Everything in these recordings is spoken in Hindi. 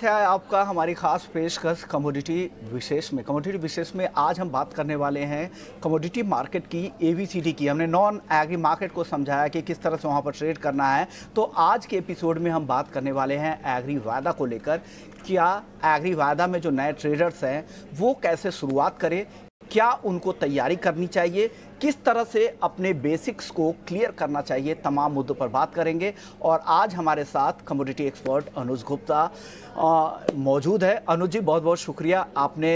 है आपका हमारी खास पेशकश कमोडिटी विशेष में। कमोडिटी विशेष में आज हम बात करने वाले हैं कमोडिटी मार्केट की, एबीसीडी की। हमने नॉन एग्री मार्केट को समझाया कि किस तरह से वहाँ पर ट्रेड करना है। तो आज के एपिसोड में हम बात करने वाले हैं एग्री वादा को लेकर। क्या एग्री वादा में जो नए ट्रेडर्स हैं वो कैसे शुरुआत करें, क्या उनको तैयारी करनी चाहिए, किस तरह से अपने बेसिक्स को क्लियर करना चाहिए, तमाम मुद्दों पर बात करेंगे। और आज हमारे साथ कमोडिटी एक्सपर्ट अनुज गुप्ता मौजूद है। अनुज जी, बहुत बहुत शुक्रिया, आपने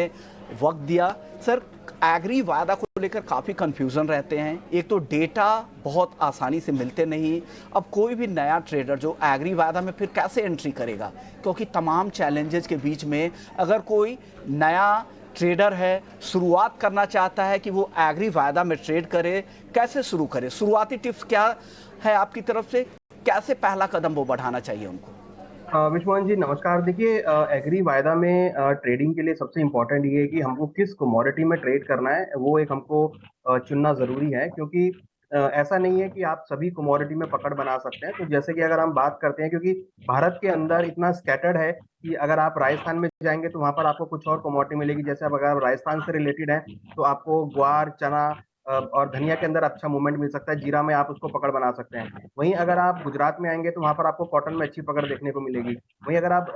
वक्त दिया। सर, एग्री वादा को लेकर काफ़ी कन्फ्यूज़न रहते हैं। एक तो डेटा बहुत आसानी से मिलते नहीं। अब कोई भी नया ट्रेडर जो एग्री वादा में फिर कैसे एंट्री करेगा, क्योंकि तमाम चैलेंजेस के बीच में अगर कोई नया ट्रेडर है, शुरुआत करना चाहता है कि वो एग्री वादा में ट्रेड करे, कैसे शुरू करे? शुरुआती टिप्स क्या है आपकी तरफ से? कैसे पहला कदम वो बढ़ाना चाहिए उनको? विश्वमोहन जी नमस्कार। देखिए, एग्री वायदा में ट्रेडिंग के लिए सबसे इम्पोर्टेंट ये है कि हमको किस कमोडिटी में ट्रेड करना है, वो एक हमको चुनना ज़रूरी है। क्योंकि ऐसा नहीं है कि आप सभी कमोडिटी में पकड़ बना सकते हैं। तो जैसे कि अगर हम बात करते हैं, क्योंकि भारत के अंदर इतना स्कैटर्ड है कि अगर आप राजस्थान में जाएंगे तो वहाँ पर आपको कुछ और कमोडिटी मिलेगी। जैसे अब अगर आप राजस्थान से रिलेटेड है तो आपको ग्वार, चना और धनिया के अंदर अच्छा मूवमेंट मिल सकता है। जीरा में आप उसको पकड़ बना सकते हैं। वहीं अगर आप गुजरात में आएंगे तो वहाँ पर आपको कॉटन में अच्छी पकड़ देखने को मिलेगी। वहीं अगर आप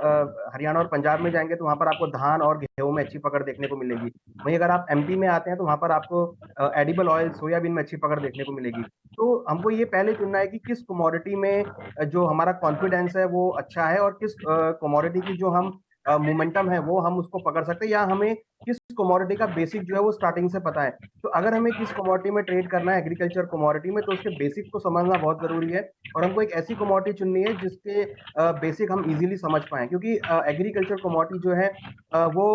हरियाणा और पंजाब में जाएंगे तो वहाँ पर आपको धान और गेहूं में अच्छी पकड़ देखने को मिलेगी। वहीं अगर आप एमपी में आते हैं तो वहाँ पर आपको एडिबल ऑयल, सोयाबीन में अच्छी पकड़ देखने को मिलेगी। तो हमको ये पहले चुनना है कि किस कमोडिटी में जो हमारा कॉन्फिडेंस है वो अच्छा है, और किस कमोडिटी की जो हम मोमेंटम है वो हम उसको पकड़ सकते हैं, या हमें किस कमोडिटी का बेसिक जो है वो स्टार्टिंग से पता है। तो अगर हमें किस कमोडिटी में ट्रेड करना है, एग्रीकल्चर कमोडिटी में, तो उसके बेसिक को समझना बहुत जरूरी है। और हमको एक ऐसी कमोडिटी चुननी है जिसके बेसिक हम इजीली समझ पाए। क्योंकि एग्रीकल्चर कमोडिटी जो है वो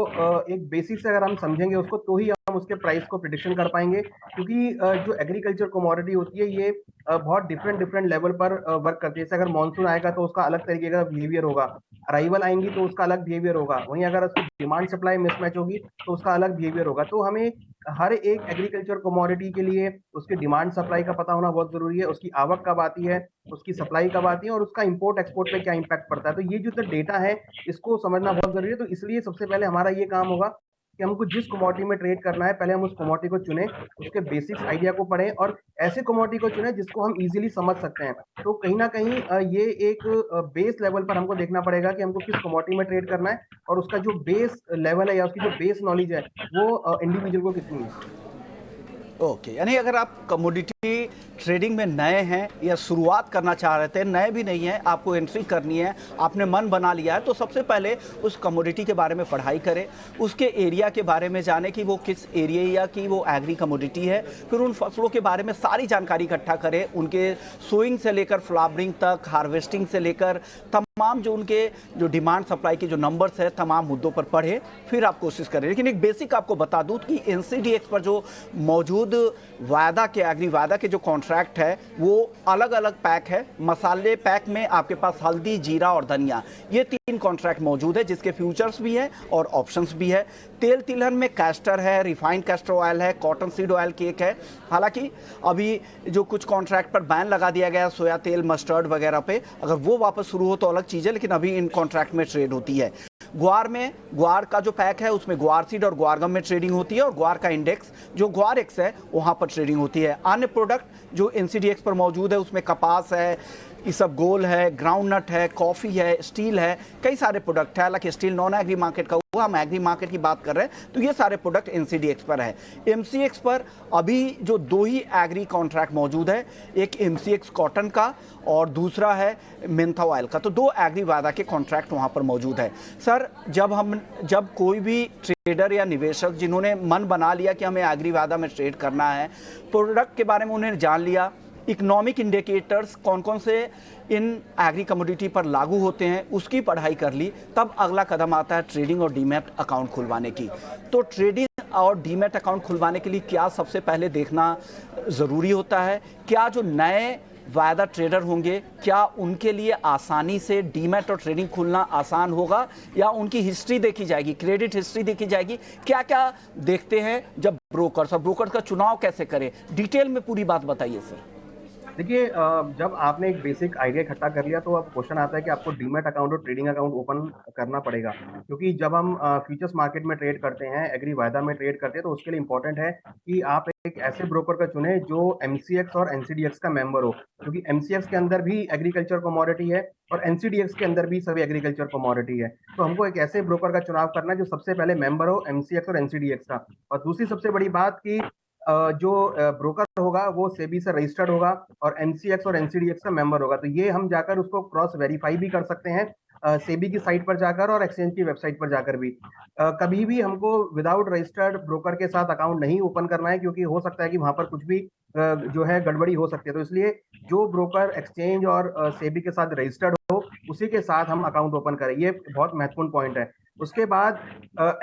एक बेसिक से अगर हम समझेंगे उसको तो ही हम उसके प्राइस को प्रिडिक्शन कर पाएंगे। क्योंकि जो एग्रीकल्चर कमोडिटी होती है ये बहुत डिफरेंट डिफरेंट लेवल पर वर्क करती है। जैसे अगर मानसून आएगा तो उसका अलग तरीके का बिहेवियर होगा, अराइवल आएंगी तो उसका अलग बिहेवियर होगा, वहीं अगर उसकी डिमांड सप्लाई मिसमैच होगी तो उसका अलग बिहेवियर होगा। तो हमें हर एक एग्रीकल्चर कमोडिटी के लिए उसकी डिमांड सप्लाई का पता होना बहुत जरूरी है। उसकी आवक कब आती है, उसकी सप्लाई कब आती है, और उसका इंपोर्ट एक्सपोर्ट पे क्या इंपैक्ट पड़ता है। तो ये जो डेटा है इसको समझना बहुत जरूरी है। तो इसलिए सबसे पहले हमारा ये काम होगा कि हमको जिस कमोडिटी में ट्रेड करना है पहले हम उस कमोडिटी को चुने, उसके बेसिक्स आइडिया को पढ़ें, और ऐसे कमोडिटी को चुने जिसको हम इजीली समझ सकते हैं। तो कहीं ना कहीं ये एक बेस लेवल पर हमको देखना पड़ेगा कि हमको किस कमोडिटी में ट्रेड करना है, और उसका जो बेस लेवल है या उसकी जो बेस नॉलेज है वो इंडिविजुअल को कितनी है। ओके, यानी अगर आप कमोडिटी ट्रेडिंग में नए हैं या शुरुआत करना चाह रहे थे, नए भी नहीं हैं, आपको एंट्री करनी है, आपने मन बना लिया है, तो सबसे पहले उस कमोडिटी के बारे में पढ़ाई करें, उसके एरिया के बारे में जाने कि वो किस एरिया की वो एग्री कमोडिटी है। फिर उन फसलों के बारे में सारी जानकारी इकट्ठा करें, उनके सोइंग से लेकर फ्लावरिंग तक, हार्वेस्टिंग से लेकर तमाम जो उनके जो डिमांड सप्लाई के जो नंबर्स है, तमाम मुद्दों पर पढ़े, फिर आप कोशिश करें। लेकिन एक बेसिक आपको बता दूं कि एनसीडीएक्स पर जो मौजूद वादा के, एग्री वादा के जो कॉन्ट्रैक्ट है वो अलग अलग पैक है। मसाले पैक में आपके पास हल्दी, जीरा और धनिया, ये 3 कॉन्ट्रैक्ट मौजूद है, जिसके फ्यूचर्स भी है और ऑप्शंस भी है। तेल तिलहन में कैस्टर है, रिफाइंड कैस्टर ऑयल है, कॉटन सीड ऑयल केक है। हालांकि अभी जो कुछ कॉन्ट्रैक्ट पर बैन लगा दिया गया सोया तेल, मस्टर्ड वगैरह पे, अगर वो वापस शुरू हो तो अलग चीज़ है, लेकिन अभी इन कॉन्ट्रैक्ट में ट्रेड होती है। ग्वार में, ग्वार का जो पैक है उसमें ग्वार सीड और ग्वारगम में ट्रेडिंग होती है, और ग्वार का इंडेक्स जो ग्वार एक्स है वहाँ पर ट्रेडिंग होती है। अन्य प्रोडक्ट जो एनसीडीएक्स पर मौजूद है उसमें कपास है, इसबगोल है, ग्राउंडनट है, कॉफ़ी है, स्टील है, कई सारे प्रोडक्ट है। हालांकि स्टील नॉन एग्री मार्केट का हुआ, हम एग्री मार्केट की बात कर रहे हैं, तो ये सारे प्रोडक्ट एनसीडीएक्स पर है। एमसीएक्स पर अभी जो 2 ही एग्री कॉन्ट्रैक्ट मौजूद है, एक एमसीएक्स कॉटन का और दूसरा है मेंथा ऑयल का। तो 2 एग्री वादा के कॉन्ट्रैक्ट वहाँ पर मौजूद है। सर, जब कोई भी ट्रेडर या निवेशक जिन्होंने मन बना लिया कि हमें एग्री वादा में ट्रेड करना है, प्रोडक्ट के बारे में उन्होंने जान लिया, इकोनॉमिक इंडिकेटर्स कौन कौन से इन एग्री कमोडिटी पर लागू होते हैं उसकी पढ़ाई कर ली, तब अगला कदम आता है ट्रेडिंग और डीमैट अकाउंट खुलवाने की। तो ट्रेडिंग और डीमैट अकाउंट खुलवाने के लिए क्या सबसे पहले देखना ज़रूरी होता है? क्या जो नए वायदा ट्रेडर होंगे, क्या उनके लिए आसानी से डीमैट और ट्रेडिंग खुलना आसान होगा, या उनकी हिस्ट्री देखी जाएगी, क्रेडिट हिस्ट्री देखी जाएगी? क्या क्या देखते हैं जब ब्रोकर्स का चुनाव कैसे करें? डिटेल में पूरी बात बताइए सर। देखिए जब आपने एक बेसिक आइडिया इकट्ठा कर लिया तो अब क्वेश्चन आता है कि आपको डीमैट अकाउंट और ट्रेडिंग अकाउंट ओपन करना पड़ेगा, क्योंकि जब हम फ्यूचर्स मार्केट में ट्रेड करते हैं, एग्री वायदा में ट्रेड करते हैं, तो उसके लिए इंपॉर्टेंट है कि आप एक ऐसे ब्रोकर का चुने जो एमसीएक्स और एनसीडीएक्स का मेंबर हो, क्योंकि एमसीएक्स के अंदर भी एग्रीकल्चर कमोडिटी है और एनसीडीएक्स के अंदर भी सभी एग्रीकल्चर कमोडिटी है। तो हमको एक ऐसे ब्रोकर का चुनाव करना है जो सबसे पहले मेंबर हो एमसीएक्स और एनसीडीएक्स का। और दूसरी सबसे बड़ी बात कि जो ब्रोकर होगा वो सेबी से रजिस्टर्ड होगा और एमसीएक्स और एनसीडीएक्स का मेंबर होगा। तो ये हम जाकर उसको क्रॉस वेरीफाई भी कर सकते हैं सेबी की साइट पर जाकर और एक्सचेंज की वेबसाइट पर जाकर भी। कभी भी हमको विदाउट रजिस्टर्ड ब्रोकर के साथ अकाउंट नहीं ओपन करना है, क्योंकि हो सकता है कि वहां पर कुछ भी जो है गड़बड़ी हो सकती है। तो इसलिए जो ब्रोकर एक्सचेंज और सेबी के साथ रजिस्टर्ड हो उसी के साथ हम अकाउंट ओपन करें, ये बहुत महत्वपूर्ण पॉइंट है। उसके बाद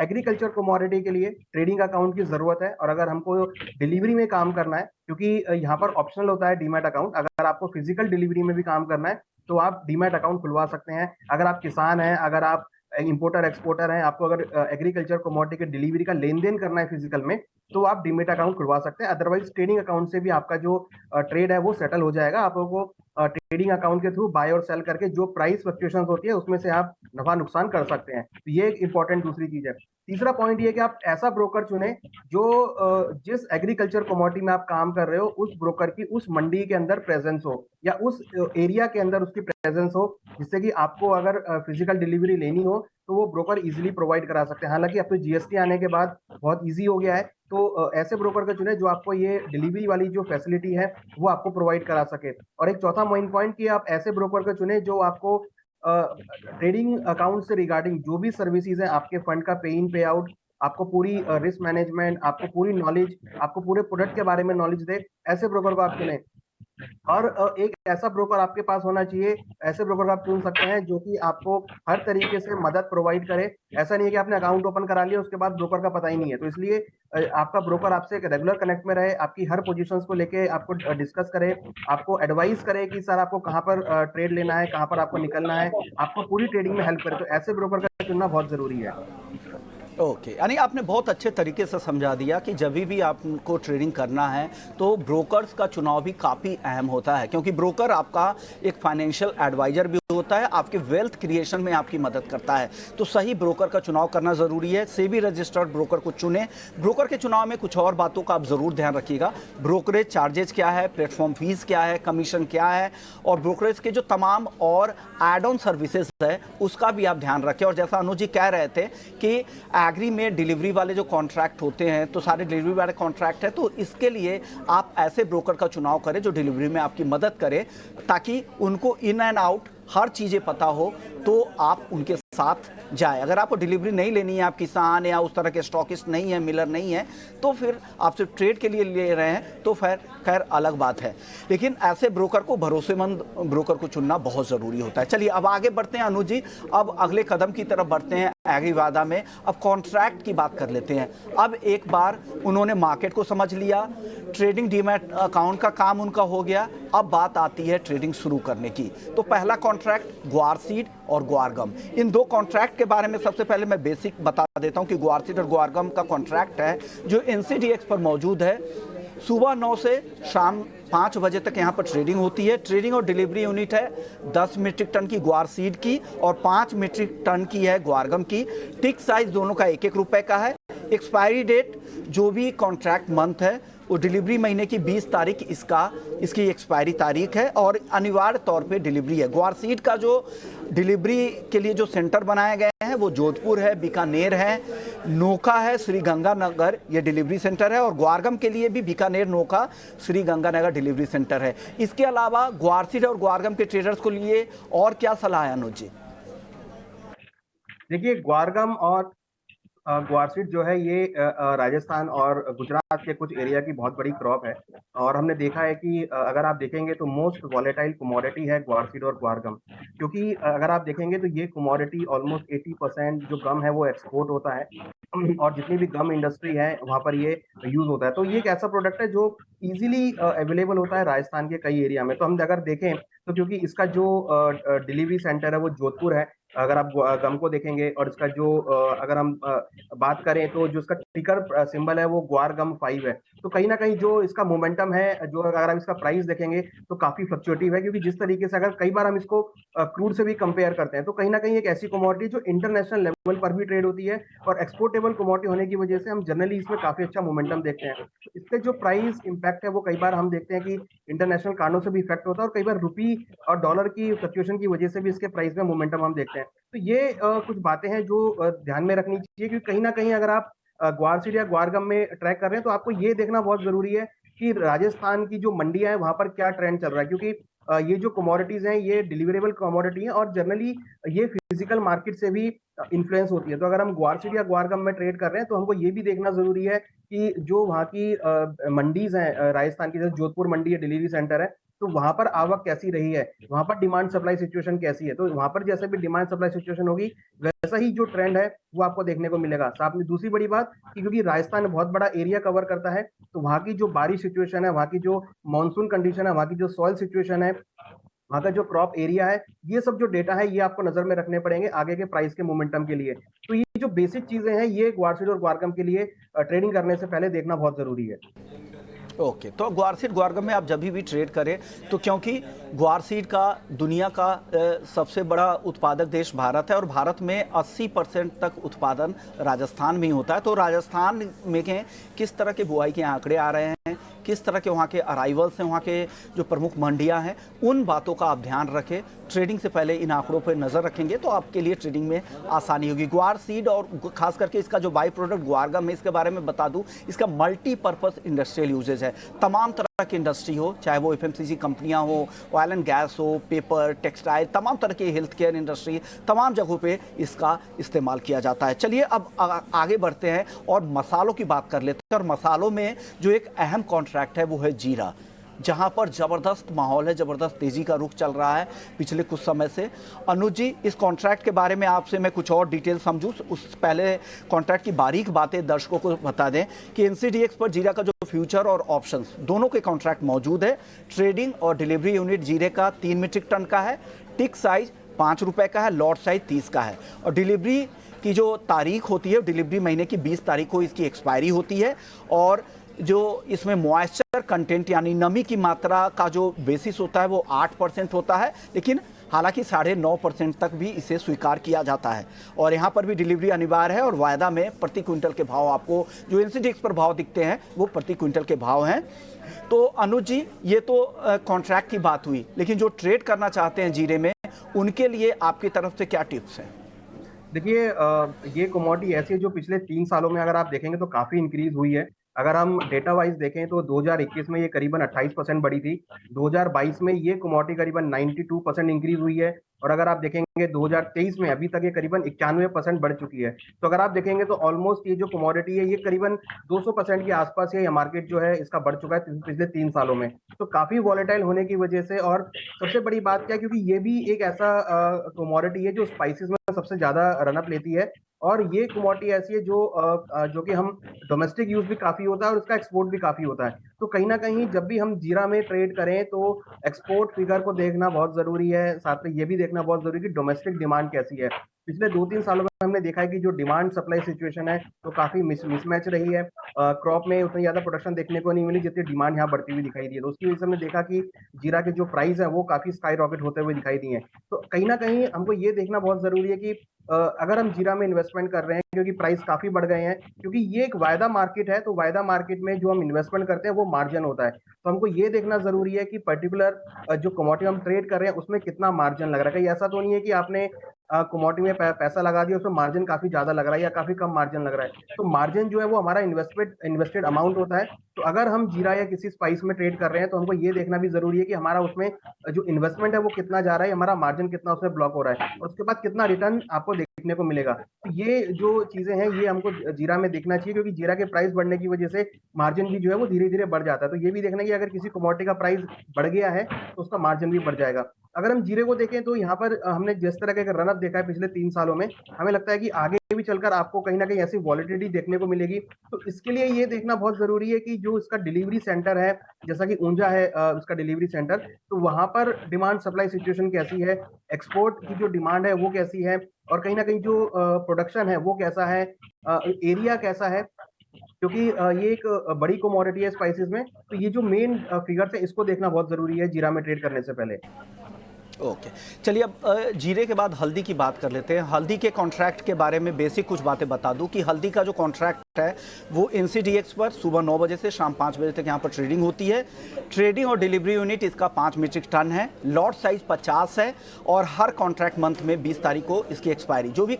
एग्रीकल्चर कमोडिटी के लिए ट्रेडिंग अकाउंट की जरूरत है, और अगर हमको डिलीवरी में काम करना है, क्योंकि यहाँ पर ऑप्शनल होता है डीमैट अकाउंट, अगर आपको फिजिकल डिलीवरी में भी काम करना है तो आप डीमैट अकाउंट खुलवा सकते हैं। अगर आप किसान हैं, अगर आप इंपोर्टर एक्सपोर्टर हैं, आपको अगर एग्रीकल्चर कमोडिटी के डिलीवरी का लेन देन करना है फिजिकल में, तो आप डीमैट अकाउंट खुलवा सकते हैं। अदरवाइज ट्रेडिंग अकाउंट से भी आपका जो ट्रेड है वो सेटल हो जाएगा। आप लोगों को ट्रेडिंग अकाउंट के थ्रू बाय और सेल करके जो प्राइस फ्लक्चुएशन होती है उसमें से आप नफा नुकसान कर सकते हैं। तो ये एक इंपॉर्टेंट दूसरी चीज है। तीसरा पॉइंट ये कि आप ऐसा ब्रोकर चुने जो जिस एग्रीकल्चर कमोडिटी में आप काम कर रहे हो उस ब्रोकर की उस मंडी के अंदर प्रेजेंस हो, या उस एरिया के अंदर उसकी प्रेजेंस हो, जिससे कि आपको अगर फिजिकल डिलीवरी लेनी हो तो वो ब्रोकर इजीली प्रोवाइड करा सकते हैं। हालांकि अब तो जीएसटी आने के बाद बहुत इजी हो गया है, तो ऐसे ब्रोकर का चुने जो आपको ये डिलीवरी वाली जो फैसिलिटी है वो आपको प्रोवाइड करा सके। और एक चौथा मेन पॉइंट कि आप ऐसे ब्रोकर का चुने जो आपको ट्रेडिंग अकाउंट से रिगार्डिंग जो भी सर्विसेज है, आपके फंड का पे इन पे आउट, आपको पूरी रिस्क मैनेजमेंट, आपको पूरी नॉलेज, आपको पूरे प्रोडक्ट के बारे में नॉलेज दे, ऐसे ब्रोकर को आप चुने। और एक ऐसा ब्रोकर आपके पास होना चाहिए, ऐसे ब्रोकर आप चुन सकते हैं जो कि आपको हर तरीके से मदद प्रोवाइड करे। ऐसा नहीं है कि आपने अकाउंट ओपन करा लिया उसके बाद ब्रोकर का पता ही नहीं है। तो इसलिए आपका ब्रोकर आपसे एक रेगुलर कनेक्ट में रहे, आपकी हर पोजीशंस को लेके आपको डिस्कस करे, आपको एडवाइस करे कि सर आपको कहाँ पर ट्रेड लेना है, कहाँ पर आपको निकलना है, आपको पूरी ट्रेडिंग में हेल्प करे। तो ऐसे ब्रोकर का चुनना बहुत जरूरी है। ओके, यानी आपने बहुत अच्छे तरीके से समझा दिया कि जब भी आपको ट्रेडिंग करना है तो ब्रोकर्स का चुनाव भी काफ़ी अहम होता है, क्योंकि ब्रोकर आपका एक फाइनेंशियल एडवाइजर भी होता है, आपके वेल्थ क्रिएशन में आपकी मदद करता है। तो सही ब्रोकर का चुनाव करना ज़रूरी है। सेबी रजिस्टर्ड ब्रोकर को चुने। ब्रोकर के चुनाव में कुछ और बातों का आप ज़रूर ध्यान रखिएगा। ब्रोकरेज चार्जेस क्या है, प्लेटफॉर्म फीस क्या है, कमीशन क्या है, और ब्रोकरेज के जो तमाम और एड ऑन सर्विसेज है उसका भी आप ध्यान रखें। और जैसा अनुज जी कह रहे थे कि एग्री में डिलीवरी वाले जो कॉन्ट्रैक्ट होते हैं तो सारे डिलीवरी वाले कॉन्ट्रैक्ट है, तो इसके लिए आप ऐसे ब्रोकर का चुनाव करें जो डिलीवरी में आपकी मदद करे, ताकि उनको इन एंड आउट हर चीज़ें पता हो तो आप उनके साथ जाए। अगर आपको डिलीवरी नहीं लेनी है, आप किसान या उस तरह के स्टॉकिस्ट नहीं है, मिलर नहीं है, तो फिर आप सिर्फ ट्रेड के लिए ले रहे हैं तो फिर खैर अलग बात है। लेकिन ऐसे ब्रोकर को, भरोसेमंद ब्रोकर को चुनना बहुत ज़रूरी होता है। चलिए अब आगे बढ़ते हैं अनुज जी, अब अगले कदम की तरफ बढ़ते हैं एग्री वादा में। अब कॉन्ट्रैक्ट की बात कर लेते हैं। अब एक बार उन्होंने मार्केट को समझ लिया, ट्रेडिंग डीमैट अकाउंट का काम उनका हो गया, अब बात आती है ट्रेडिंग शुरू करने की। तो पहला कॉन्ट्रैक्ट ग्वार सीड और ग्वारगम, इन दो कॉन्ट्रैक्ट के बारे में सबसे पहले मैं बेसिक बता देता हूं कि ग्वार सीड और ग्वारगम का कॉन्ट्रैक्ट है जो एनसीडीएक्स पर मौजूद है। सुबह 9 से शाम 5 बजे तक यहाँ पर ट्रेडिंग होती है। ट्रेडिंग और डिलीवरी यूनिट है 10 मीट्रिक टन की ग्वार सीड की और 5 मीट्रिक टन की है ग्वारगम की। टिक साइज दोनों का 1-1 रुपए का है। एक्सपायरी डेट जो भी कॉन्ट्रैक्ट मंथ है वो डिलीवरी महीने की 20 तारीख इसकी एक्सपायरी तारीख है और अनिवार्य तौर पे डिलीवरी है। ग्वार सीड का जो डिलीवरी के लिए जो सेंटर बनाए गए हैं वो जोधपुर है, बीकानेर है, नोखा है, श्री गंगानगर ये डिलीवरी सेंटर है, और ग्वारगम के लिए भी बीकानेर, नोखा, श्री गंगानगर डिलीवरी सेंटर है। इसके अलावा ग्वार सीड और ग्वारगम के ट्रेडर्स को लिए और क्या सलाह है अनुज जी? देखिए ग्वारगम और ग्वारसीड जो है ये राजस्थान और गुजरात के कुछ एरिया की बहुत बड़ी क्रॉप है, और हमने देखा है कि अगर आप देखेंगे तो मोस्ट वॉलेटाइल कमोडिटी है ग्वारसीड और ग्वारगम, क्योंकि अगर आप देखेंगे तो ये कमोडिटी ऑलमोस्ट 80% जो गम है वो एक्सपोर्ट होता है, और जितनी भी गम इंडस्ट्री है वहाँ पर ये यूज होता है। तो ये एक ऐसा प्रोडक्ट है जो इजीली अवेलेबल होता है राजस्थान के कई एरिया में। तो हम अगर देखें तो क्योंकि इसका जो डिलीवरी सेंटर है वो जोधपुर है, अगर आप गम को देखेंगे और इसका जो अगर हम बात करें तो जो इसका टिकर सिंबल है वो ग्वार गम 5 है। तो कहीं ना कहीं जो इसका मोमेंटम है, जो अगर आप इसका प्राइस देखेंगे तो काफी फ्लक्चुएटिव है, क्योंकि जिस तरीके से अगर कई बार हम इसको क्रूड से भी कंपेयर करते हैं तो कहीं ना कहीं एक ऐसी कमोडिटी जो इंटरनेशनल लेवल पर भी ट्रेड होती है और एक्सपोर्टेबल कमोडिटी होने की वजह से हम जनरली इसमें काफी अच्छा मोमेंटम देखते हैं। इससे जो प्राइस इंपैक्ट है वो कई बार हम देखते हैं कि इंटरनेशनल कारणों से भी इफेक्ट होता है और कई बार रुपी और डॉलर की फ्लक्चुएशन की वजह से भी इसके प्राइस में मोमेंटम हम देखते हैं। तो ये कुछ बातें हैं जो ध्यान में रखनी चाहिए, क्योंकि कहीं ना कहीं अगर आप ग्वार सीड या ग्वार गम में ट्रैक कर रहे हैं तो आपको ये देखना बहुत जरूरी है कि राजस्थान की जो मंडियां हैं वहां पर क्या ट्रेंड चल रहा है, क्योंकि ये जो कमोडिटीज हैं ये डिलीवरेबल कमोडिटी हैं और जनरली ये फिजिकल मार्केट से भी इन्फ्लुएंस होती है। तो अगर हम ग्वार सीड या ग्वार गम में ट्रेड कर रहे हैं तो हमको ये भी देखना जरूरी है कि जो वहाँ की मंडीज हैं, राजस्थान की जैसे जोधपुर मंडी है, डिलीवरी सेंटर है, तो वहां पर आवक कैसी रही है, वहां पर डिमांड सप्लाई सिचुएशन कैसी है। तो वहां पर जैसे भी डिमांड सप्लाई सिचुएशन होगी वैसा ही जो ट्रेंड है वो आपको देखने को मिलेगा। साथ में दूसरी बड़ी बात कि क्योंकि राजस्थान बहुत बड़ा एरिया कवर करता है तो वहां की जो बारिश सिचुएशन है, वहां की जो मानसून कंडीशन है, वहां की जो सॉइल सिचुएशन है, वहां का जो क्रॉप एरिया है, ये सब जो डेटा है ये आपको नजर में रखने पड़ेंगे आगे के प्राइस के मोमेंटम के लिए। तो ये जो बेसिक चीजें हैं ये ग्वारसीड और ग्वारगम के लिए ट्रेडिंग करने से पहले देखना बहुत जरूरी है। ओके, तो ग्वार सीड ग्वारगम में आप जब भी ट्रेड करें तो क्योंकि ग्वार सीड का दुनिया का सबसे बड़ा उत्पादक देश भारत है और भारत में 80% तक उत्पादन राजस्थान में ही होता है। तो राजस्थान में किस तरह के बुआई के आंकड़े आ रहे हैं, किस तरह के वहाँ के अराइवल्स हैं, वहाँ के जो प्रमुख मंडियाँ हैं, उन बातों का आप ध्यान रखें। ट्रेडिंग से पहले इन आंकड़ों पर नज़र रखेंगे तो आपके लिए ट्रेडिंग में आसानी होगी। ग्वार सीड और खास करके इसका जो बाई प्रोडक्ट ग्वारगम है, इसके बारे में बता दूं, इसका मल्टीपर्पज़ इंडस्ट्रियल यूजेज है। तमाम तरह की इंडस्ट्री हो, चाहे वो एफएमसीजी कंपनियां हो, ऑयल एंड गैस हो, पेपर, टेक्सटाइल, तमाम तरह की हेल्थ केयर इंडस्ट्री, तमाम जगहों पे इसका इस्तेमाल किया जाता है। चलिए अब आगे बढ़ते हैं और मसालों की बात कर लेते हैं। और मसालों में जो एक अहम कॉन्ट्रैक्ट है वो है जीरा, जहां पर जबरदस्त माहौल है, जबरदस्त तेजी का रुख चल रहा है पिछले कुछ समय से। अनुज जी, इस कॉन्ट्रैक्ट के बारे में आपसे मैं कुछ और डिटेल समझूं उस पहले कॉन्ट्रैक्ट की बारीक बातें दर्शकों को बता दें कि एनसीडीएक्स पर जीरा का जो फ्यूचर और ऑप्शंस दोनों के कॉन्ट्रैक्ट मौजूद है। ट्रेडिंग और डिलीवरी यूनिट जीरे का 3 मीट्रिक टन का है, टिक साइज 5 रुपए का है, लॉट साइज 30 का है और डिलीवरी की जो तारीख होती है डिलीवरी महीने की 20 तारीख को इसकी एक्सपायरी होती है। और जो इसमें मॉइस्चर कंटेंट यानी नमी की मात्रा का जो बेसिस होता है वो 8% होता है, लेकिन हालांकि 9.5% तक भी इसे स्वीकार किया जाता है। और यहाँ पर भी डिलीवरी अनिवार्य है और वायदा में प्रति क्विंटल के भाव आपको जो एनसीडीएक्स पर भाव दिखते हैं वो प्रति क्विंटल के भाव हैं। तो अनुज जी, ये तो कॉन्ट्रैक्ट की बात हुई, लेकिन जो ट्रेड करना चाहते हैं जीरे में उनके लिए आपकी तरफ से क्या टिप्स हैं? देखिए, ये कमोडिटी ऐसी है जो पिछले 3 सालों में अगर आप देखेंगे तो काफी इंक्रीज हुई है। अगर हम डेटा वाइज देखें तो 2021 में ये करीबन 28% बढ़ी थी, 2022 में ये कमोडिटी करीबन 92% इंक्रीज हुई है और अगर आप देखेंगे 2023 में अभी तक ये करीबन 91% बढ़ चुकी है। तो अगर आप देखेंगे तो ऑलमोस्ट ये जो कमोडिटी है ये करीबन 200% के आसपास ये मार्केट जो है इसका बढ़ चुका है पिछले 3 सालों में। तो काफी वॉलेटाइल होने की वजह से, और सबसे बड़ी बात क्या है, क्योंकि ये भी एक ऐसा कमोडिटी है जो स्पाइसेस में सबसे ज्यादा रनअप लेती है और ये कमोडिटी ऐसी है जो कि हम डोमेस्टिक यूज भी काफी होता है और उसका एक्सपोर्ट भी काफी होता है। तो कहीं ना कहीं जब भी हम जीरा में ट्रेड करें तो एक्सपोर्ट फिगर को देखना बहुत जरूरी है, साथ में ये भी देखना बहुत जरूरी है कि डोमेस्टिक डिमांड कैसी है। पिछले 2-3 सालों में हमने देखा है कि जो डिमांड सप्लाई सिचुएशन है तो काफी मिसमैच रही है। क्रॉप में उतनी ज्यादा प्रोडक्शन देखने को नहीं मिली जितनी डिमांड यहाँ बढ़ती हुई दिखाई दी है। तो उसकी वजह से हमने देखा कि जीरा के जो प्राइस है वो काफी स्काई रॉकेट होते हुए दिखाई दिए। तो कहीं ना कहीं हमको ये देखना बहुत जरूरी है कि अगर हम जीरा में इन्वेस्टमेंट कर रहे हैं क्योंकि प्राइस काफी बढ़ गए हैं, क्योंकि ये एक वायदा मार्केट है, तो वायदा मार्केट में जो हम इन्वेस्टमेंट करते हैं वो मार्जिन होता है। तो हमको ये देखना जरूरी है कि पर्टिकुलर जो कमोडिटी हम ट्रेड कर रहे हैं उसमें कितना मार्जिन लग रहा है। कहीं ऐसा तो नहीं है कि आपने कमोडिटी में पैसा लगा दिया उसमें मार्जिन काफी ज्यादा लग रहा है या काफी कम मार्जिन लग रहा है। तो मार्जिन जो है वो हमारा इन्वेस्टेड अमाउंट होता है। तो अगर हम जीरा या किसी स्पाइस में ट्रेड कर रहे हैं तो हमको ये देखना भी जरूरी है कि हमारा उसमें जो इन्वेस्टमेंट है वो कितना जा रहा है, हमारा मार्जिन कितना उसमें ब्लॉक हो रहा है और उसके बाद कितना रिटर्न आपको देखने को मिलेगा। तो ये जो चीजें हैं ये हमको जीरा में देखना चाहिए, क्योंकि जीरा के प्राइस बढ़ने की वजह से मार्जिन भी जो है वो धीरे धीरे बढ़ जाता है। तो ये भी देखना कि अगर किसी कमोडिटी का प्राइस बढ़ गया है तो उसका मार्जिन भी बढ़ जाएगा। अगर हम जीरे को देखें तो यहाँ पर हमने जिस तरह का एक रन अप देखा है पिछले 3 सालों में, हमें लगता है कि आगे भी चलकर आपको कहीं न कहीं ऐसी वॉलेटिलिटी देखने को मिलेगी। तो इसके लिए ये देखना बहुत ज़रूरी है कि जो इसका डिलीवरी सेंटर है, जैसा कि ऊंजा है इसका डिलीवरी सेंटर, तो वहाँ पर डिमांड सप्लाई सिचुएशन कैसी है, एक्सपोर्ट की जो डिमांड है वो कैसी है, और कहीं न कहीं जो प्रोडक्शन है वो कैसा है, एरिया कैसा है, क्योंकि ये एक बड़ी कमोडिटी है स्पाइसेस में, तो ये जो मेन फिगर्स है इसको देखना बहुत ज़रूरी है जीरा में ट्रेड करने से पहले। ओके, चलिए अब जीरे के बाद हल्दी की बात कर लेते हैं। हल्दी के कॉन्ट्रैक्ट के बारे में बेसिक कुछ बातें बता दूं कि हल्दी का जो कॉन्ट्रैक्ट है वो एनसीडीएक्स पर सुबह 9 बजे से शाम 5 बजे तक यहाँ पर ट्रेडिंग होती है। ट्रेडिंग और डिलीवरी यूनिट इसका 5 मीट्रिक टन है, लॉट साइज 50 है और हर कॉन्ट्रैक्ट मंथ में 20 तारीख को इसकी एक्सपायरी, जो भी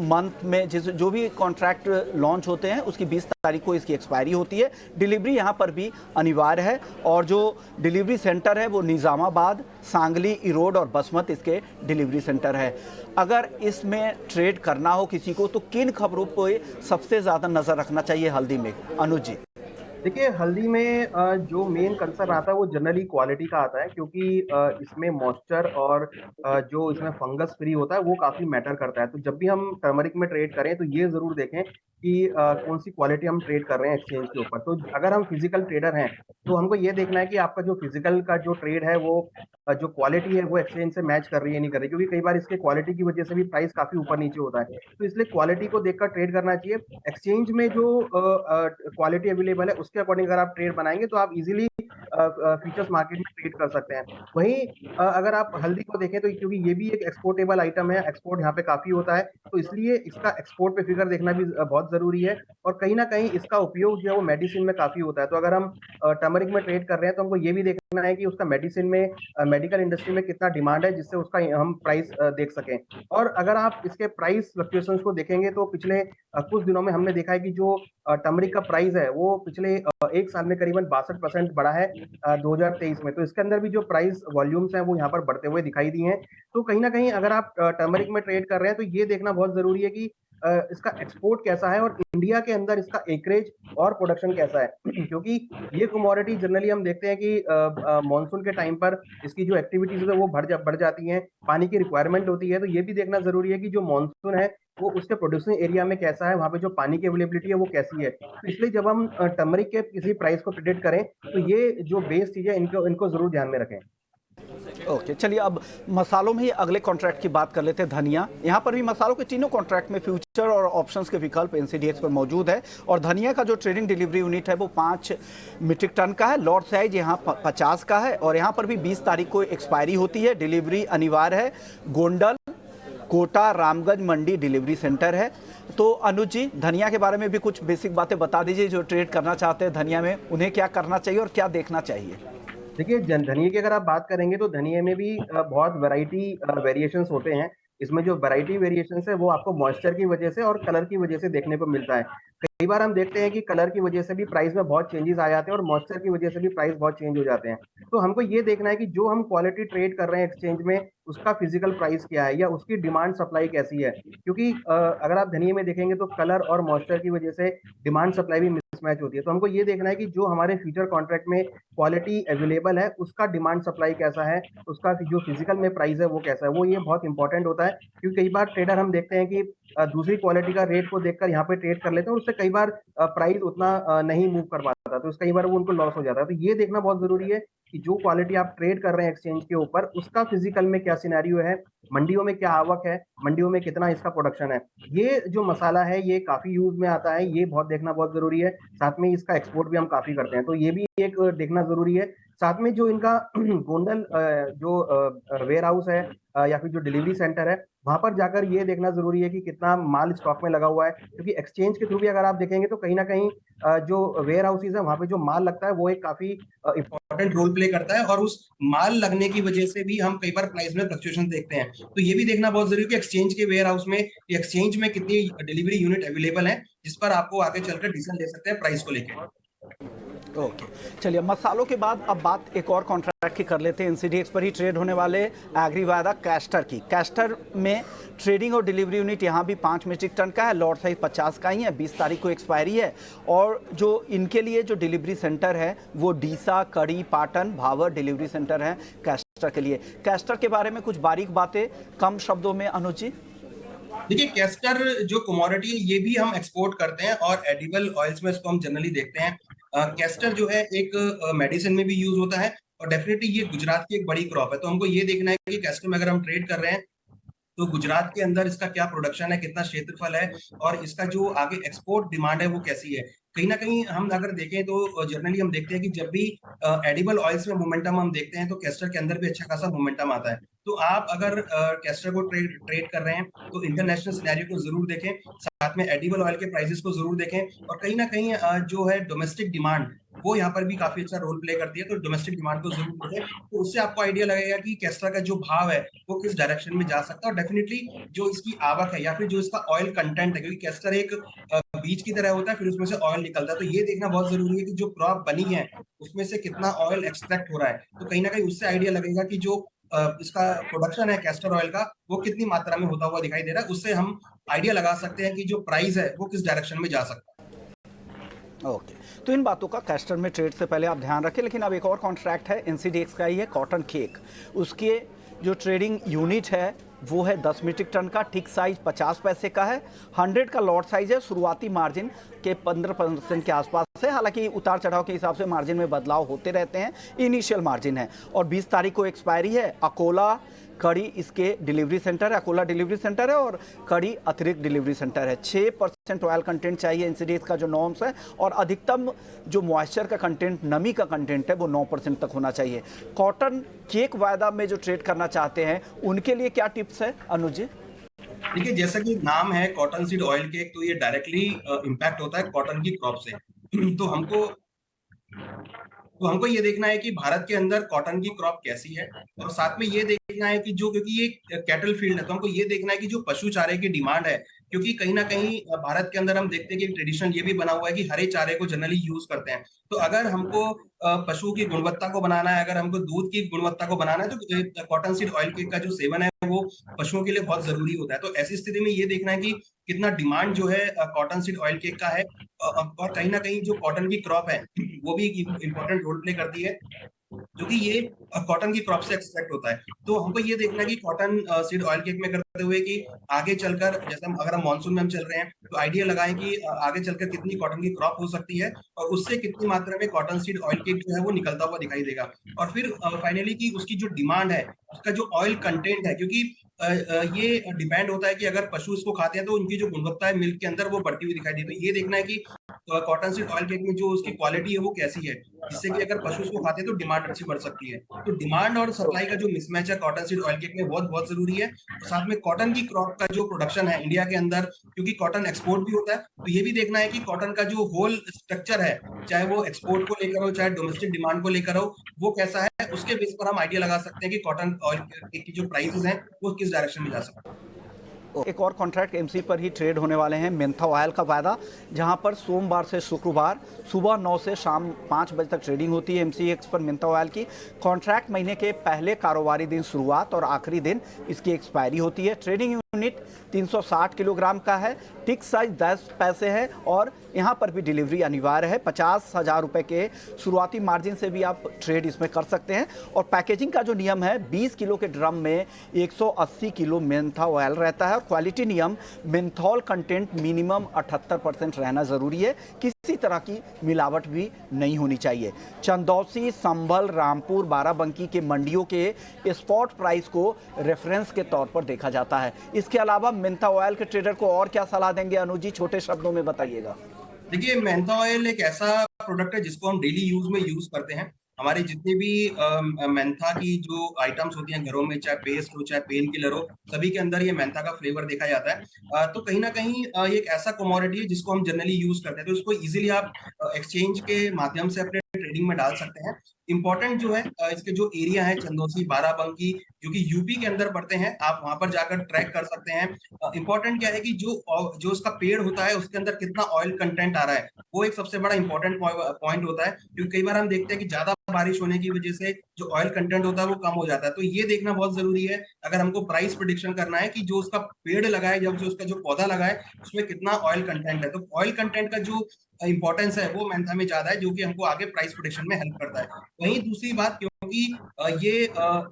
मंथ में जो भी कॉन्ट्रैक्ट लॉन्च होते हैं उसकी 20 तारीख को इसकी एक्सपायरी होती है। डिलीवरी यहाँ पर भी अनिवार्य है और जो डिलीवरी सेंटर है वो निज़ामाबाद, सांगली, इरोड और बसमत इसके डिलीवरी सेंटर है। अगर इसमें ट्रेड करना हो किसी को तो किन खबरों पर सबसे ज़्यादा नज़र रखना चाहिए हल्दी में, अनुज जी? देखिए, हल्दी में जो मेन कंसर्न आता है वो जनरली क्वालिटी का आता है, क्योंकि इसमें मॉइस्चर और जो इसमें फंगस फ्री होता है वो काफ़ी मैटर करता है। तो जब भी हम टर्मरिक में ट्रेड करें तो ये ज़रूर देखें कि कौन सी क्वालिटी हम ट्रेड कर रहे हैं एक्सचेंज के ऊपर। तो अगर हम फिजिकल ट्रेडर हैं तो हमको ये देखना है कि आपका जो फिजिकल का जो ट्रेड है वो जो क्वालिटी है वो एक्सचेंज से मैच कर रही है नहीं कर रही, क्योंकि कई बार इसके क्वालिटी की वजह से भी प्राइस काफ़ी ऊपर नीचे होता है। तो इसलिए क्वालिटी को देखकर ट्रेड करना चाहिए। एक्सचेंज में जो क्वालिटी अवेलेबल है उसके अकॉर्डिंग अगर आप ट्रेड बनाएंगे तो आप इजीली फ्यूचर्स मार्केट में ट्रेड कर सकते हैं। वहीं अगर आप हल्दी को देखें तो क्योंकि ये भी एक एक्सपोर्टेबल आइटम है, एक्सपोर्ट यहाँ पे काफ़ी होता है, तो इसलिए इसका एक्सपोर्ट पे फिगर देखना भी बहुत ज़रूरी है। और कहीं न कहीं इसका उपयोग जो है वो मेडिसिन में काफ़ी होता है। तो अगर हम टर्मरिक में ट्रेड कर रहे हैं तो हमको ये भी देखना है कि उसका मेडिसिन में मेडिकल इंडस्ट्री में कितना डिमांड है, जिससे उसका हम प्राइस देख सकें। और अगर आप इसके प्राइस फ्लक्चुएशंस को देखेंगे तो पिछले कुछ दिनों में हमने देखा है कि जो टर्मरिक का प्राइस है वो पिछले 1 साल में करीबन 62% बढ़ा है 2023 में। तो इसके अंदर भी जो प्राइस वॉल्यूम्स हैं वो यहाँ पर बढ़ते हुए दिखाई दिए हैं। तो कहीं न कहीं अगर आप टर्मरिक में ट्रेड कर रहे हैं तो ये देखना बहुत ज़रूरी है कि इसका एक्सपोर्ट कैसा है और इंडिया के अंदर इसका एकरेज और प्रोडक्शन कैसा है। क्योंकि ये कमोडिटी जनरली हम देखते हैं कि मानसून के टाइम पर इसकी जो एक्टिविटीज़ है वो बढ़ जाती हैं, पानी की रिक्वायरमेंट होती है। तो ये भी देखना ज़रूरी है कि जो मानसून है वो उसके प्रोड्यूसिंग एरिया में कैसा है, वहाँ पे जो पानी की अवेलेबिलिटी है वो कैसी है। तो इसलिए जब हम टर्मरिक के किसी प्राइस को प्रेडिक्ट करें तो ये जो बेस चीज़ है इनको ज़रूर ध्यान में रखें। ओके, चलिए अब मसालों में ही अगले कॉन्ट्रैक्ट की बात कर लेते हैं, धनिया। यहाँ पर भी मसालों के तीनों कॉन्ट्रैक्ट में फ्यूचर और ऑप्शंस के विकल्प एनसीडीएक्स पर मौजूद है और धनिया का जो ट्रेडिंग डिलीवरी यूनिट है वो 5 मीट्रिक टन का है, लॉट साइज यहाँ 50 का है और यहाँ पर भी 20 तारीख को एक्सपायरी होती है। डिलीवरी अनिवार्य है। गोंडल, कोटा, रामगंज मंडी डिलीवरी सेंटर है। तो अनुज जी, धनिया के बारे में भी कुछ बेसिक बातें बता दीजिए। जो ट्रेड करना चाहते हैं धनिया में उन्हें क्या करना चाहिए और क्या देखना चाहिए? देखिए, धनिये की अगर आप बात करेंगे तो धनिये में भी बहुत वैरायटी वेरिएशंस होते हैं। इसमें जो वैरायटी वेरिएशंस है वो आपको मॉइस्चर की वजह से और कलर की वजह से देखने को मिलता है। कई बार हम देखते हैं कि कलर की वजह से भी प्राइस में बहुत चेंजेस आ जाते हैं और मॉइस्चर की वजह से भी प्राइस बहुत चेंज हो जाते हैं। तो हमको ये देखना है कि जो हम क्वालिटी ट्रेड कर रहे हैं एक्सचेंज में उसका फिजिकल प्राइस क्या है या उसकी डिमांड सप्लाई कैसी है। क्योंकि अगर आप धनिये में देखेंगे तो कलर और मॉइस्चर की वजह से डिमांड सप्लाई भी मिसमैच होती है। तो हमको ये देखना है कि जो हमारे फ्यूचर कॉन्ट्रैक्ट में क्वालिटी अवेलेबल है उसका डिमांड सप्लाई कैसा है, उसका जो फिजिकल में प्राइस है वो कैसा है, वो ये बहुत इंपॉर्टेंट होता है। क्योंकि कई बार ट्रेडर हम देखते हैं कि दूसरी क्वालिटी का रेट को देखकर यहाँ पे ट्रेड कर लेते हैं और उससे कई बार प्राइस उतना नहीं मूव कर पाता, तो कई बार वो उनको लॉस हो जाता है। तो ये देखना बहुत ज़रूरी है कि जो क्वालिटी आप ट्रेड कर रहे हैं एक्सचेंज के ऊपर उसका फिजिकल में क्या सिनेरियो है, मंडियों में क्या आवक है, मंडियों में कितना इसका प्रोडक्शन है। ये जो मसाला है ये काफ़ी यूज़ में आता है, ये बहुत देखना बहुत ज़रूरी है। साथ में इसका एक्सपोर्ट भी हम काफ़ी करते हैं, तो ये भी एक देखना ज़रूरी है। साथ में जो इनका गोंडल जो वेयर हाउस है या फिर जो डिलीवरी सेंटर है, वहाँ पर जाकर ये देखना ज़रूरी है कि कितना माल स्टॉक में लगा हुआ है। क्योंकि एक्सचेंज के थ्रू भी अगर आप देखेंगे तो कहीं न कहीं जो वेयर हाउसेज़ है वहाँ पे जो माल लगता है वो एक काफ़ी इम्पोर्टेंट रोल प्ले करता है और उस माल लगने की वजह से भी हम कई बार प्राइस में फ्लक्चुएशन देखते हैं। तो ये भी देखना बहुत ज़रूरी है कि एक्सचेंज के वेयर हाउस में एक्सचेंज में कितनी डिलीवरी यूनिट अवेलेबल है, जिस पर आपको आगे चलकर डिसीजन ले सकते हैं प्राइस को लेके। ओके, चलिए मसालों के बाद अब बात एक और कॉन्ट्रैक्ट की कर लेते हैं। एनसीडीएक्स पर ही ट्रेड होने वाले एग्री वायदा कैस्टर की। कैस्टर में ट्रेडिंग और डिलीवरी यूनिट यहाँ भी 5 मीट्रिक टन का है, लॉट साइज 50 का ही है, 20 तारीख को एक्सपायरी है। और जो इनके लिए जो डिलीवरी सेंटर है वो डीसा, कड़ी, पाटन, भावर डिलीवरी सेंटर है कैस्टर कैस्टर के लिए। कैस्टर के बारे में कुछ बारीक बातें कम शब्दों में अनुज जी। देखिए, कैस्टर जो कमोडिटी है ये भी हम एक्सपोर्ट करते हैं और एडिबल ऑयल्स में इसको हम जनरली देखते हैं। कैस्टर जो है एक मेडिसिन में भी यूज होता है और डेफिनेटली ये गुजरात की एक बड़ी क्रॉप है, तो हमको ये देखना है कि कैस्टर में अगर हम ट्रेड कर रहे हैं तो गुजरात के अंदर इसका क्या प्रोडक्शन है, कितना क्षेत्रफल है और इसका जो आगे एक्सपोर्ट डिमांड है वो कैसी है। कहीं ना कहीं हम अगर देखें तो जनरली हम देखते हैं कि जब भी एडिबल ऑयल्स में मोमेंटम हम देखते हैं तो कैस्टर के अंदर भी अच्छा खासा मोमेंटम आता है। तो आप अगर कैस्टर को ट्रेड कर रहे हैं तो इंटरनेशनल सिनेरियो को जरूर देखें, साथ में एडिबल ऑयल के प्राइसेस को जरूर देखें और कहीं ना कहीं जो है डोमेस्टिक डिमांड वो यहाँ पर भी काफी अच्छा रोल प्ले करती है, तो डोमेस्टिक डिमांड को जरूर देखें, तो उससे आपको आइडिया लगेगा कि कैस्टर का जो भाव है वो किस डायरेक्शन में जा सकता है और डेफिनेटली जो इसकी आवक है या फिर जो इसका ऑयल कंटेंट है, क्योंकि कैस्टर एक बीज की तरह होता है, फिर उसमें से ऑयल निकलता है, तो ये देखना बहुत जरूरी है कि जो क्रॉप बनी है उसमें से कितना ऑयल एक्सट्रैक्ट हो रहा है। तो कहीं ना कहीं उससे आइडिया लगेगा कि जो इसका प्रोडक्शन है कैस्टर ऑयल का वो कितनी मात्रा में होता हुआ दिखाई दे रहा है, उससे हम आइडिया लगा सकते हैं कि जो प्राइस है वो किस डायरेक्शन में जा सकता है। ओके, तो इन बातों का कैस्टर में ट्रेड से पहले आप ध्यान रखें। लेकिन अब एक और कॉन्ट्रैक्ट है एनसीडीएक्स का ही है, कॉटन केक। उसके जो ट्रेडिंग यूनिट है वो है 10 मीट्रिक टन का, टिक साइज 50 पैसे का है, 100 का लॉट साइज है, शुरुआती मार्जिन के 15% के आसपास है। हालांकि उतार चढ़ाव के हिसाब से मार्जिन में बदलाव होते रहते हैं, इनिशियल मार्जिन है और 20 तारीख को एक्सपायरी है। अकोला कड़ी इसके डिलीवरी सेंटर है, अकोला डिलीवरी सेंटर है और कड़ी अतिरिक्त डिलीवरी सेंटर है। 6% ऑयल कंटेंट चाहिए एनसीडीएक्स का जो नॉर्म्स है और अधिकतम जो मॉइस्चर का कंटेंट, नमी का कंटेंट है वो 9% तक होना चाहिए। कॉटन केक वायदा में जो ट्रेड करना चाहते हैं उनके लिए क्या टिप्स है अनुज जी? देखिए, जैसा कि नाम है कॉटन सीड ऑयल केक, तो ये डायरेक्टली इम्पैक्ट होता है कॉटन की क्रॉप से। तो हमको ये देखना है कि भारत के अंदर कॉटन की क्रॉप कैसी है और साथ में ये देखना है कि जो, क्योंकि ये कैटल फील्ड है, तो हमको ये देखना है कि जो पशु चारे की डिमांड है, क्योंकि कहीं ना कहीं भारत के अंदर हम देखते हैं कि ट्रेडिशन ये भी बना हुआ है कि हरे चारे को जनरली यूज करते हैं। तो अगर हमको पशु की गुणवत्ता को बनाना है, अगर हमको दूध की गुणवत्ता को बनाना है, तो कॉटन सीड ऑयल केक का जो सेवन है वो पशुओं के लिए बहुत जरूरी होता है। तो ऐसी स्थिति में ये देखना है कि कितना डिमांड जो है कॉटन सीड ऑयल केक का है और कहीं ना कहीं जो कॉटन की क्रॉप है वो भी एक इंपॉर्टेंट रोल प्ले करती है, क्योंकि ये कॉटन की क्रॉप से एक्सट्रैक्ट होता है। तो हमको ये देखना है कि कॉटन सीड ऑयल केक में करते हुए कि आगे चलकर, जैसे हम अगर हम मानसून में हम चल रहे हैं तो आइडिया लगाएं कि आगे चलकर कितनी कॉटन की क्रॉप हो सकती है और उससे कितनी मात्रा में कॉटन सीड ऑयल केक जो है वो निकलता हुआ दिखाई देगा। और फिर फाइनली कि उसकी जो डिमांड है, उसका जो ऑयल कंटेंट है, क्योंकि ये डिपेंड होता है कि अगर पशु इसको खाते हैं तो उनकी जो गुणवत्ता है मिल्क के अंदर वो बढ़ती हुई दिखाई देती है। तो ये देखना है कि कॉटन सीड ऑयल केक में जो उसकी क्वालिटी है वो कैसी है, जिससे कि अगर पशु उसको खाते हैं तो डिमांड अच्छी बढ़ सकती है। तो डिमांड और सप्लाई का जो मिसमैच है कॉटन सीड ऑयल केक में बहुत बहुत जरूरी है। और साथ में कॉटन की क्रॉप का जो प्रोडक्शन है इंडिया के अंदर, क्योंकि कॉटन एक्सपोर्ट भी होता है, तो ये भी देखना है कि कॉटन का जो होल स्ट्रक्चर है, चाहे वो एक्सपोर्ट को लेकर हो चाहे डोमेस्टिक डिमांड को लेकर हो, वो कैसा है, उसके बेस पर हम आइडिया लगा सकते हैं कि कॉटन ऑयल केक की जो प्राइसेस हैं वो किस डायरेक्शन में जा सकते हैं। एक और कॉन्ट्रैक्ट एमसी पर ही ट्रेड होने वाले हैं, मेंथा ऑयल का वायदा, जहां पर सोमवार से शुक्रवार सुबह 9 से शाम 5 बजे तक ट्रेडिंग होती है एमसीएक्स पर मेंथा ऑयल की। कॉन्ट्रैक्ट महीने के पहले कारोबारी दिन शुरुआत और आखिरी दिन इसकी एक्सपायरी होती है। ट्रेडिंग यूनिट 360 किलोग्राम का है, टिक साइज 10 पैसे है और यहाँ पर भी डिलीवरी अनिवार्य है। 50,000 रुपये के शुरुआती मार्जिन से भी आप ट्रेड इसमें कर सकते हैं। और पैकेजिंग का जो नियम है, 20 किलो के ड्रम में 180 किलो मेंथा ऑयल रहता है। और क्वालिटी नियम, मेंथॉल कंटेंट मिनिमम 78% रहना ज़रूरी है, किसी तरह की मिलावट भी नहीं होनी चाहिए। चंदौसी, संभल, रामपुर, बाराबंकी के मंडियों के स्पॉट प्राइस को रेफरेंस के तौर पर देखा जाता है। इसके अलावा मेंथा ऑयल के ट्रेडर को और क्या सलाह देंगे अनुज जी, छोटे शब्दों में बताइएगा। देखिए, मेंथा ऑयल एक ऐसा प्रोडक्ट है जिसको हम डेली यूज में यूज करते हैं। हमारे जितने भी मेंथा की जो आइटम्स होती हैं घरों में, चाहे पेस्ट हो चाहे पेन किलर हो, सभी के अंदर ये मेंथा का फ्लेवर देखा जाता है। तो कहीं ना कहीं ये एक ऐसा कमोडिटी है जिसको हम जनरली यूज करते हैं, तो इसको इजीली आप एक्सचेंज के माध्यम से अपने ट्रेडिंग में डाल सकते हैं। इंपॉर्टेंट जो है इसके जो एरिया है चंदौसी, बाराबंकी, जो कि यूपी के अंदर पड़ते हैं, आप वहां पर जाकर ट्रैक कर सकते हैं। इंपॉर्टेंट क्या है कि जो उसका पेड़ होता है उसके अंदर कितना ऑयल कंटेंट आ रहा है, वो एक सबसे बड़ा इंपॉर्टेंट पॉइंट होता है। क्योंकि कई बार हम देखते हैं कि ज्यादा बारिश होने की वजह से जो ऑयल कंटेंट होता है वो कम हो जाता है, तो ये देखना बहुत जरूरी है अगर हमको प्राइस प्रेडिक्शन करना है कि जो उसका पेड़ लगा है, जब जो उसका जो पौधा लगा है उसमें कितना ऑयल कंटेंट है। तो ऑयल कंटेंट का जो इंपॉर्टेंस है वो मैंथा में ज्यादा है, जो कि हमको आगे प्राइस प्रोटेक्शन में हेल्प करता है। वहीं दूसरी बात, क्योंकि ये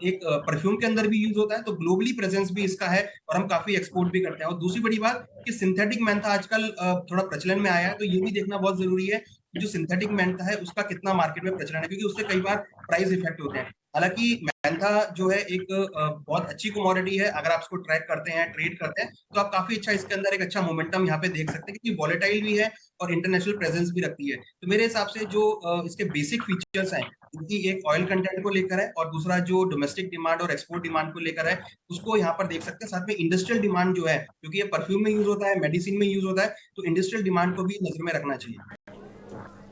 एक परफ्यूम के अंदर भी यूज होता है, तो ग्लोबली प्रेजेंस भी इसका है और हम काफी एक्सपोर्ट भी करते हैं। और दूसरी बड़ी बात कि सिंथेटिक मैंथा आजकल थोड़ा प्रचलन में आया है, तो ये भी देखना बहुत जरूरी है कि जो सिंथेटिक मैंथा है उसका कितना मार्केट में प्रचलन है, क्योंकि उससे कई बार प्राइस इफेक्ट होते हैं। हालांकि मैंथा जो है एक बहुत अच्छी कमोडिटी है, अगर आप इसको ट्रैक करते हैं, ट्रेड करते हैं, तो आप काफी अच्छा इसके अंदर एक अच्छा मोमेंटम यहाँ पे देख सकते हैं, क्योंकि वॉलेटाइल भी है और इंटरनेशनल प्रेजेंस भी रखती है। तो मेरे हिसाब से जो इसके बेसिक फीचर्स हैं, क्योंकि एक ऑयल कंटेंट को लेकर है और दूसरा जो डोमेस्टिक डिमांड और एक्सपोर्ट डिमांड को लेकर है, उसको यहाँ पर देख सकते हैं। साथ में इंडस्ट्रियल डिमांड जो है, क्योंकि ये परफ्यूम में यूज होता है, मेडिसिन में यूज होता है, तो इंडस्ट्रियल डिमांड को भी नजर में रखना चाहिए।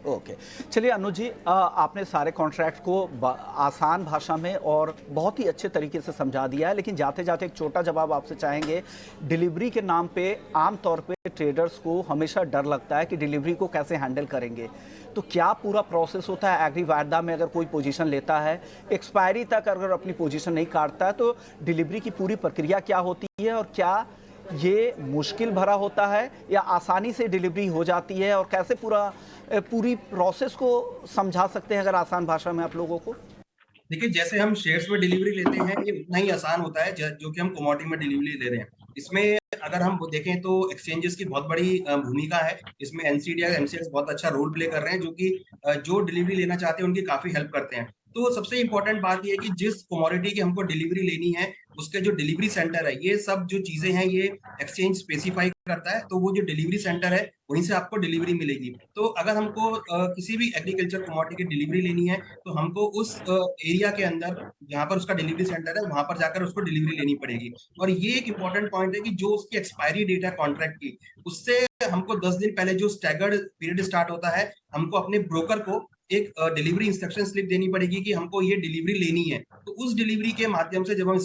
ओके, चलिए अनुज जी, आपने सारे कॉन्ट्रैक्ट को आसान भाषा में और बहुत ही अच्छे तरीके से समझा दिया है, लेकिन जाते जाते एक छोटा जवाब आपसे चाहेंगे। डिलीवरी के नाम पे आमतौर पे ट्रेडर्स को हमेशा डर लगता है कि डिलीवरी को कैसे हैंडल करेंगे, तो क्या पूरा प्रोसेस होता है एग्री वायदा में? अगर कोई पोजीशन लेता है, एक्सपायरी तक अगर अपनी पोजीशन नहीं काटता है, तो डिलीवरी की पूरी प्रक्रिया क्या होती है और क्या ये मुश्किल भरा होता है या आसानी से डिलीवरी हो जाती है, और कैसे पूरी प्रोसेस को समझा सकते हैं अगर आसान भाषा में आप लोगों को? देखिए, जैसे हम शेयर्स में डिलीवरी लेते हैं, ये उतना ही आसान होता है जो कि हम कमोडिटी में डिलीवरी ले रहे हैं। इसमें अगर हम वो देखें तो एक्सचेंजेस की बहुत बड़ी भूमिका है। इसमें एनसीडी या एमसीएक्स बहुत अच्छा रोल प्ले कर रहे हैं, जो कि जो डिलीवरी लेना चाहते हैं उनकी काफी हेल्प करते हैं। तो सबसे इंपॉर्टेंट बात ये है कि जिस कमोडिटी की हमको डिलीवरी लेनी है, उसके जो डिलीवरी सेंटर है, ये सब जो चीजें हैं ये एक्सचेंज स्पेसिफाई करता है। तो वो जो डिलीवरी सेंटर है वहीं से आपको डिलीवरी मिलेगी। तो अगर हमको किसी भी एग्रीकल्चर कमोडिटी की डिलीवरी लेनी है, तो हमको उस एरिया के अंदर जहाँ पर उसका डिलीवरी सेंटर है, वहां पर जाकर उसको डिलीवरी लेनी पड़ेगी। और ये एक इंपॉर्टेंट पॉइंट है कि जो उसकी एक्सपायरी डेट है कॉन्ट्रैक्ट की, उससे हमको 10 दिन पहले जो स्टैगर्ड पीरियड स्टार्ट होता है, हमको अपने ब्रोकर को एक डिलीवरी इंस्ट्रक्शन स्लिप देनी पड़ेगी कि हमको ये डिलीवरी लेनी है। तो उस डिलीवरी के माध्यम से जब हम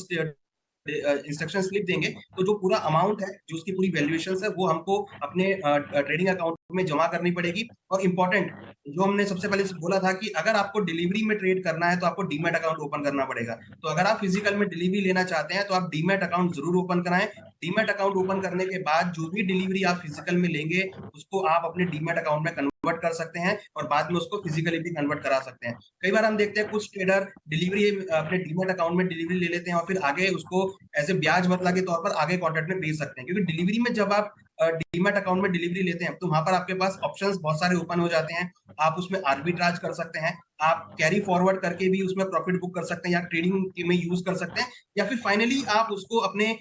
इंस्ट्रक्शन स्लिप देंगे, तो जो पूरा अमाउंट है, जो उसकी पूरी वैल्यूएशन है, वो हमको अपने ट्रेडिंग अकाउंट में जमा करनी पड़ेगी। और इम्पोर्टेंट, जो हमने सबसे पहले बोला था कि अगर आपको डिलीवरी में ट्रेड करना है तो आपको डीमैट अकाउंट ओपन करना पड़ेगा। तो अगर आप फिजिकल में डिलीवरी लेना चाहते हैं तो आप डीमैट अकाउंट जरूर ओपन कराएं। डीमैट अकाउंट ओपन करने के बाद जो भी डिलीवरी आप फिजिकल में लेंगे, उसको आप अपने डीमैट अकाउंट में कन्वर्ट कर सकते हैं और बाद में उसको फिजिकली भी कन्वर्ट करा सकते हैं। कई बार हम देखते हैं कुछ ट्रेडर डिलीवरी अपने डीमैट अकाउंट में डिलीवरी ले लेते हैं और फिर आगे उसको ऐसे ब्याज बदला के तौर पर आगे कॉन्ट्रैक्ट में बेच सकते हैं, क्योंकि डिलीवरी में जब आप डीमैट अकाउंट में डिलीवरी लेते हैं तो वहां पर आपके पास ऑप्शंस बहुत सारे ओपन हो जाते हैं। आप उसमें आर्बिट्राज कर सकते हैं, आप कैरी फॉरवर्ड करके भी उसमें प्रॉफिट बुक कर सकते हैं, या ट्रेडिंग में यूज कर सकते हैं, या फिर फाइनली आप उसको अपने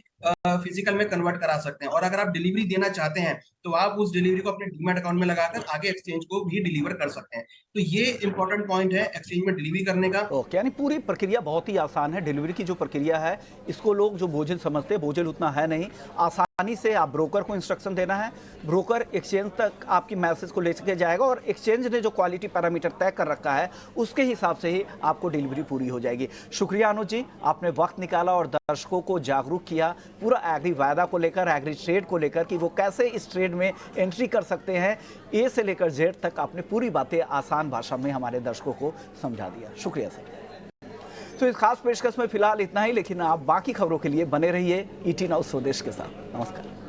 फिजिकल में कन्वर्ट करा सकते हैं। और अगर आप डिलीवरी देना चाहते हैं तो आप उस डिलीवरी को अपने डीमैट अकाउंट में लगाकर आगे एक्सचेंज को भी डिलीवर कर सकते हैं। तो ये इंपॉर्टेंट पॉइंट है एक्सचेंज में डिलीवरी करने का। ओके, यानी पूरी प्रक्रिया बहुत ही आसान है। डिलीवरी की जो प्रक्रिया है, इसको लोग जो बोझिल समझते हैं, बोझिल उतना है नहीं। आसानी से आप ब्रोकर को इंस्ट्रक्शन देना है, ब्रोकर एक्सचेंज तक आपकी मैसेज को ले के जाएगा और एक्सचेंज ने जो क्वालिटी पैरामीटर तय कर रखा है उसके हिसाब से ही आपको डिलीवरी पूरी हो जाएगी। शुक्रिया अनुज जी, आपने वक्त निकाला और दर्शकों को जागरूक किया पूरा एग्री वायदा को लेकर, एग्री ट्रेड को लेकर कि वो कैसे इस ट्रेड में एंट्री कर सकते हैं। ए से लेकर जेड तक आपने पूरी बातें आसान भाषा में हमारे दर्शकों को समझा दिया। शुक्रिया सर। तो इस खास पेशकश में फिलहाल इतना ही, लेकिन आप बाकी खबरों के लिए बने रहिए ET नाउ स्वदेश के साथ। नमस्कार।